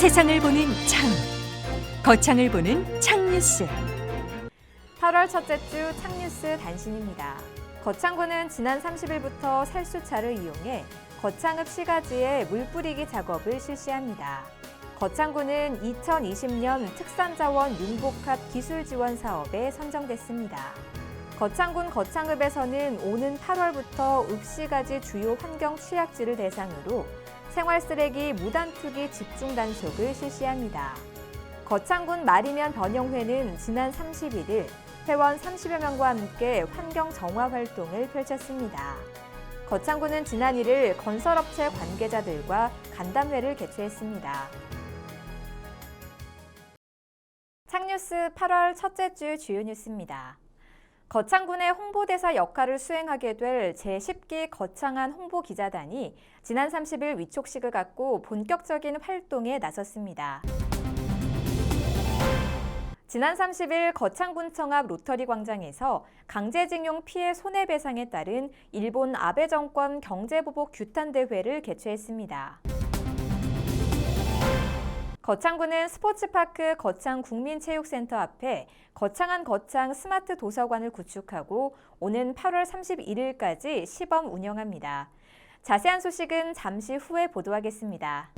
세상을 보는 창, 거창을 보는 창뉴스. 8월 첫째 주 창뉴스 단신입니다. 거창군은 지난 30일부터 살수차를 이용해 거창읍 시가지에 물 뿌리기 작업을 실시합니다. 거창군은 2020년 특산자원 융복합 기술지원 사업에 선정됐습니다. 거창군 거창읍에서는 오는 8월부터 읍시가지 주요 환경 취약지를 대상으로 생활쓰레기 무단투기 집중 단속을 실시합니다. 거창군 마리면 변형회는 지난 31일 회원 30여 명과 함께 환경 정화 활동을 펼쳤습니다. 거창군은 지난 1일 건설업체 관계자들과 간담회를 개최했습니다. 창뉴스 8월 첫째 주 주요 뉴스입니다. 거창군의 홍보대사 역할을 수행하게 될 제10기 거창안 홍보기자단이 지난 30일 위촉식을 갖고 본격적인 활동에 나섰습니다. 지난 30일 거창군청 앞 로터리 광장에서 강제징용 피해 손해배상에 따른 일본 아베 정권 경제보복 규탄대회를 개최했습니다. 거창군은 스포츠파크 거창국민체육센터 앞에 거창안 거창 스마트 도서관을 구축하고 오는 8월 31일까지 시범 운영합니다. 자세한 소식은 잠시 후에 보도하겠습니다.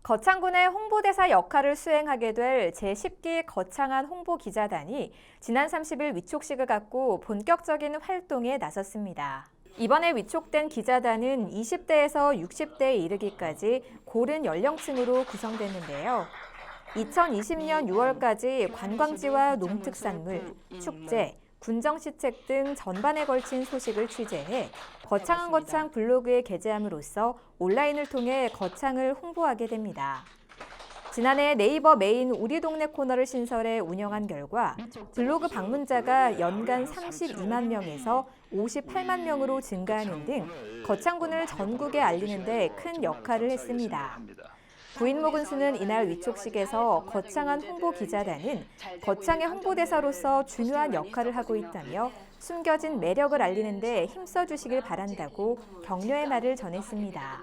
거창군의 홍보대사 역할을 수행하게 될 제10기 거창안 홍보기자단이 지난 30일 위촉식을 갖고 본격적인 활동에 나섰습니다. 이번에 위촉된 기자단은 20대에서 60대에 이르기까지 고른 연령층으로 구성됐는데요. 2020년 6월까지 관광지와 농특산물, 축제, 군정시책 등 전반에 걸친 소식을 취재해 거창안 거창 블로그에 게재함으로써 온라인을 통해 거창을 홍보하게 됩니다. 지난해 네이버 메인 우리 동네 코너를 신설해 운영한 결과 블로그 방문자가 연간 32만 명에서 58만 명으로 증가하는 등 거창군을 전국에 알리는 데 큰 역할을 했습니다. 부인 모근수는 이날 위촉식에서 거창안 홍보기자단은 거창의 홍보대사로서 중요한 역할을 하고 있다며 숨겨진 매력을 알리는 데 힘써주시길 바란다고 격려의 말을 전했습니다.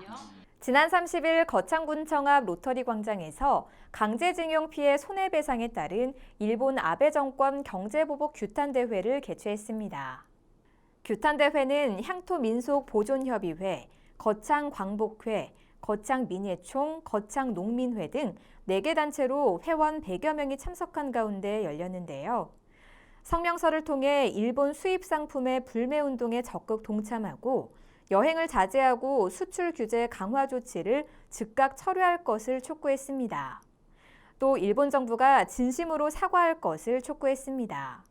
지난 30일 거창군청 앞 로터리 광장에서 강제징용 피해 손해배상에 따른 일본 아베 정권 경제보복 규탄대회를 개최했습니다. 규탄대회는 향토민속보존협의회, 거창광복회, 거창민예총, 거창농민회 등 4개 단체로 회원 100여 명이 참석한 가운데 열렸는데요. 성명서를 통해 일본 수입 상품의 불매운동에 적극 동참하고 여행을 자제하고 수출 규제 강화 조치를 즉각 철회할 것을 촉구했습니다. 또 일본 정부가 진심으로 사과할 것을 촉구했습니다.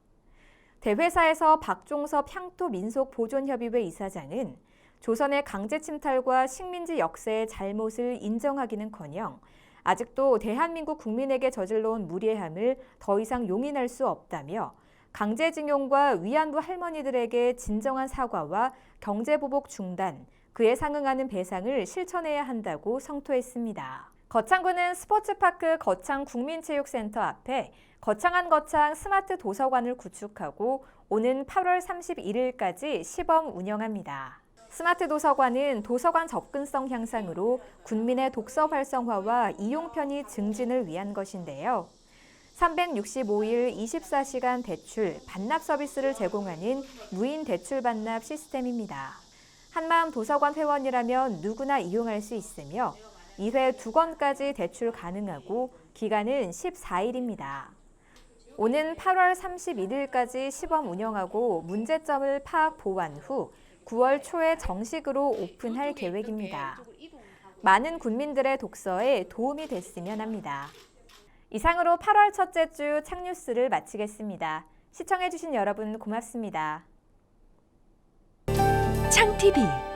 대회사에서 박종섭 향토민속보존협의회 이사장은 조선의 강제 침탈과 식민지 역사의 잘못을 인정하기는커녕 아직도 대한민국 국민에게 저질러온 무례함을 더 이상 용인할 수 없다며 강제징용과 위안부 할머니들에게 진정한 사과와 경제보복 중단, 그에 상응하는 배상을 실천해야 한다고 성토했습니다. 거창군은 스포츠파크 거창국민체육센터 앞에 거창안 거창 스마트 도서관을 구축하고 오는 8월 31일까지 시범 운영합니다. 스마트 도서관은 도서관 접근성 향상으로 군민의 독서 활성화와 이용 편의 증진을 위한 것인데요. 365일 24시간 대출, 반납 서비스를 제공하는 무인 대출 반납 시스템입니다. 한마음 도서관 회원이라면 누구나 이용할 수 있으며 2회 2권까지 대출 가능하고 기간은 14일입니다. 오는 8월 31일까지 시범 운영하고 문제점을 파악 보완 후 9월 초에 정식으로 오픈할 계획입니다. 많은 군민들의 독서에 도움이 됐으면 합니다. 이상으로 8월 첫째 주 창뉴스를 마치겠습니다. 시청해주신 여러분 고맙습니다. 창TV